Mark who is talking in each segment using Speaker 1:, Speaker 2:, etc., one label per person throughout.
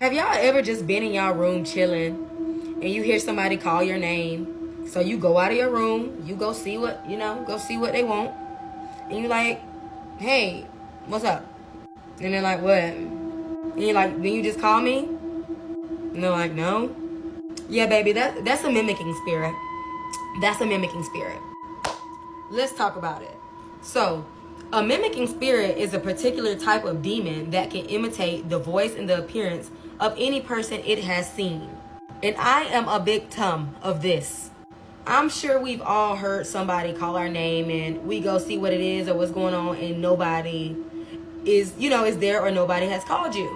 Speaker 1: Have y'all ever just been in y'all room chilling and you hear somebody call your name? So you go out of your room, you go see what, go see what they want. And you like, hey, what's up? And they're like, what? And you're like, then you just call me? And they're like, no. Yeah, baby, that's a mimicking spirit. That's a mimicking spirit. Let's talk about it. So, a mimicking spirit is a particular type of demon that can imitate the voice and the appearance of any person it has seen. And I am a victim of this. I'm sure we've all heard somebody call our name and we go see what it is or what's going on and nobody is there or nobody has called you.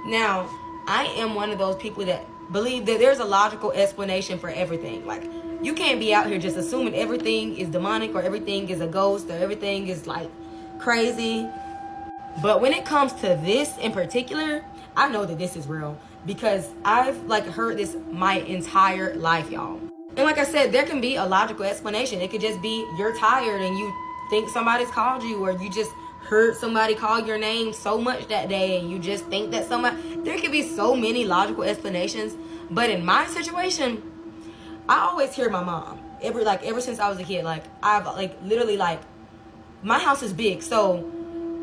Speaker 1: Now, I am one of those people that believe that there's a logical explanation for everything. Like, you can't be out here just assuming everything is demonic or everything is a ghost or everything is like crazy. But when it comes to this in particular, I know that this is real because I've heard this my entire life, y'all. And like I said, there can be a logical explanation. It could just be you're tired and you think somebody's called you, or you just heard somebody call your name so much that day and you just think that there could be so many logical explanations. But in my situation, I always hear my mom. Ever since I was a kid, I've literally my house is big, so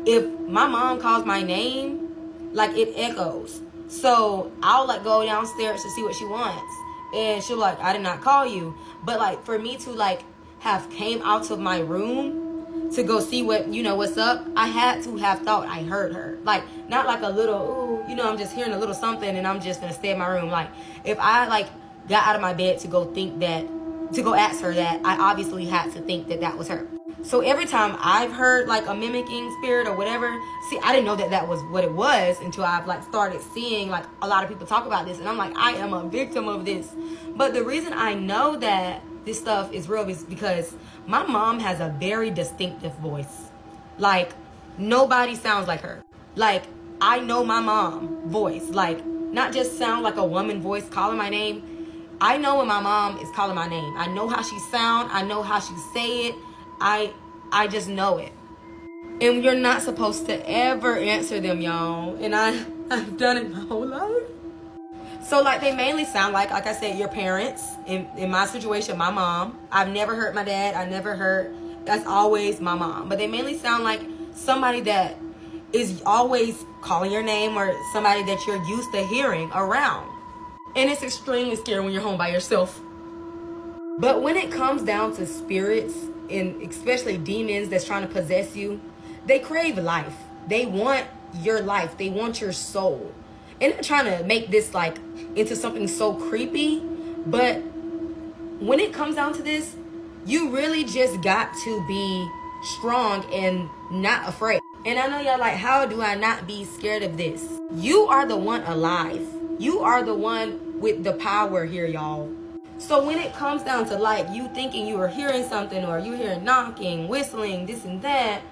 Speaker 1: if my mom calls my name, it echoes. So I'll go downstairs to see what she wants, and she'll I did not call you. But for me to have came out of my room to go see what's up, I had to have thought I heard her. Not a little, ooh, I'm just hearing a little something and I'm just gonna stay in my room. If I got out of my bed to go ask her that, I obviously had to think that was her. So every time I've heard a mimicking spirit or whatever, see, I didn't know that was what it was until I've started seeing a lot of people talk about this, and I'm I am a victim of this. But the reason I know that this stuff is real is because my mom has a very distinctive voice. Nobody sounds like her. I know my mom voice, not just sound like a woman voice calling my name. I know when my mom is calling my name. I know how she sound. I know how she say it. I just know it. And you're not supposed to ever answer them, y'all. And I've done it my whole life. So they mainly sound like I said, your parents. In my situation, my mom. I've never heard my dad. That's always my mom. But they mainly sound like somebody that is always calling your name, or somebody that you're used to hearing around. And it's extremely scary when you're home by yourself. But when it comes down to spirits, and especially demons that's trying to possess you, they crave life. They want your life. They want your soul. And they're trying to make this into something so creepy. But when it comes down to this, you really just got to be strong and not afraid. And I know y'all how do I not be scared of this? You are the one alive. You are the one with the power here, y'all. So when it comes down to you thinking you are hearing something, or you hearing knocking, whistling, this and that,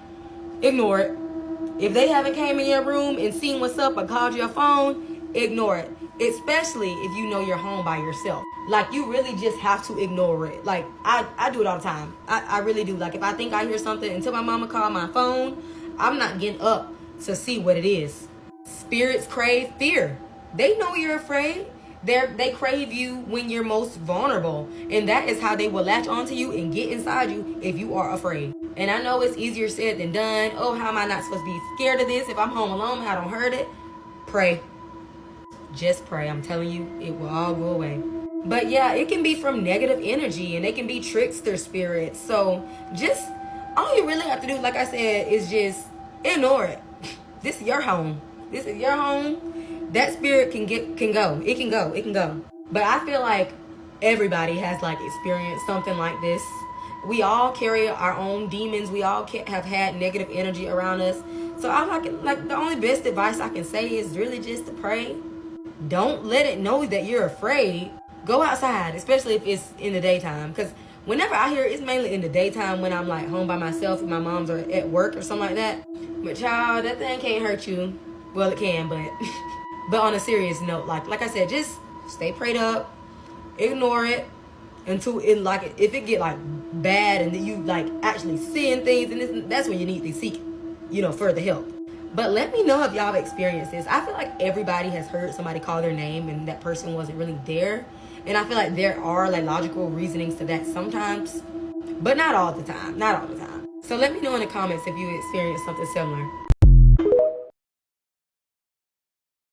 Speaker 1: ignore it. If they haven't came in your room and seen what's up or called your phone, ignore it. Especially if you know you're home by yourself. You really just have to ignore it. I do it all the time. I really do. If I think I hear something, until my mama called my phone, I'm not getting up to see what it is. Spirits crave fear. They know you're afraid. They crave you when you're most vulnerable. And that is how they will latch onto you and get inside you if you are afraid. And I know it's easier said than done. Oh, how am I not supposed to be scared of this? If I'm home alone, I don't heard it. Pray. Just pray. I'm telling you, it will all go away. But yeah, it can be from negative energy, and they can be trickster spirits. So just, all you really have to do, like I said, is just ignore it. This is your home. This is your home. That spirit can go. It can go. But I feel like everybody has experienced something like this. We all carry our own demons. We all have had negative energy around us. So I the only best advice I can say is really just to pray. Don't let it know that you're afraid. Go outside, especially if it's in the daytime. Because whenever I hear it, it's mainly in the daytime when I'm home by myself and my mom's are at work or something like that. But child, that thing can't hurt you. Well, it can, but but on a serious note, like I said, just stay prayed up, ignore it until it if it get bad and then you actually seeing things, and that's when you need to seek further help. But let me know if y'all have experienced this. I feel like everybody has heard somebody call their name and that person wasn't really there. And I feel like there are like logical reasonings to that sometimes, but not all the time. Not all the time. So let me know in the comments if you experienced something similar.